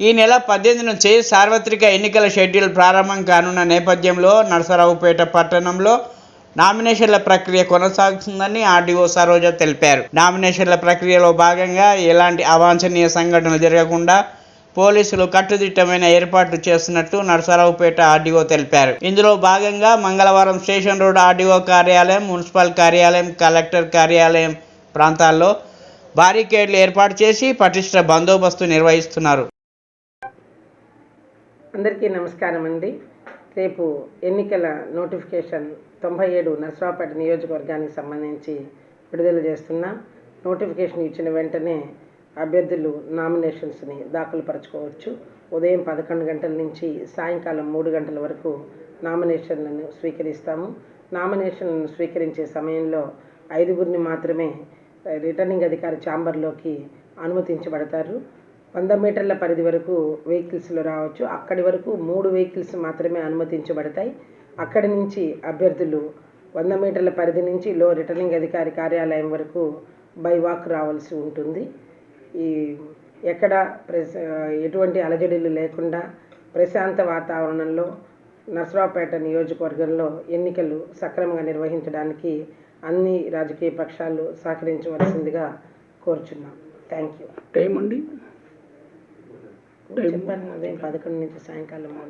ఈ నెల 18 నుంచి సార్వత్రిక ఎన్నికల షెడ్యూల్ ప్రారంభం కానున్న నేపథ్యంలో నరసరావుపేట పట్టణంలో నామినేషన్ల ప్రక్రియ కొనసాగుతుందని ఆర్డీఓ సరోజ తెలిపారు. నామినేషన్ల ప్రక్రియలో భాగంగా ఎలాంటి అవాంఛనీయ సంఘటనలు జరగకుండా పోలీసులు కట్టుదిట్టమైన ఏర్పాట్లు చేస్తున్నట్టు నరసరావుపేట ఆర్డీఓ తెలిపారు. ఇందులో భాగంగా మంగళవారం స్టేషన్ రోడ్ ఆర్డీఓ కార్యాలయం, మున్సిపల్ కార్యాలయం, కలెక్టర్ కార్యాలయం ప్రాంతాల్లో బారికేడ్లు ఏర్పాటు చేసి పటిష్ట బందోబస్తు నిర్వహిస్తున్నారు. అందరికీ నమస్కారం అండి. రేపు ఎన్నికల నోటిఫికేషన్ 97 నరసరావుపేట నియోజకవర్గానికి సంబంధించి విడుదల చేస్తున్నాం. నోటిఫికేషన్ ఇచ్చిన వెంటనే అభ్యర్థులు నామినేషన్స్ని దాఖలు పరచుకోవచ్చు. ఉదయం 11 గంటల నుంచి సాయంకాలం 3 గంటల వరకు నామినేషన్లను స్వీకరిస్తాము. నామినేషన్లను స్వీకరించే సమయంలో 5గురిని మాత్రమే రిటర్నింగ్ అధికారి ఛాంబర్లోకి అనుమతించబడతారు. 100 మీటర్ల పరిధి వరకు వెహికల్స్లో రావచ్చు. అక్కడి వరకు 3 వెహికల్స్ మాత్రమే అనుమతించబడతాయి. అక్కడి నుంచి అభ్యర్థులు 100 మీటర్ల పరిధి నుంచి రిటర్నింగ్ అధికారి కార్యాలయం వరకు బై వాక్ రావాల్సి ఉంటుంది. ఎక్కడ ఎటువంటి అలజడులు లేకుండా ప్రశాంత వాతావరణంలో నరసరావుపేట నియోజకవర్గంలో ఎన్నికలు సక్రమంగా నిర్వహించడానికి అన్ని రాజకీయ పక్షాలు సహకరించవలసిందిగా కోరుచున్నాం. Thank you. టైం అండి చెప్పాను, ఉదయం 11 నుంచి సాయంకాలం 3.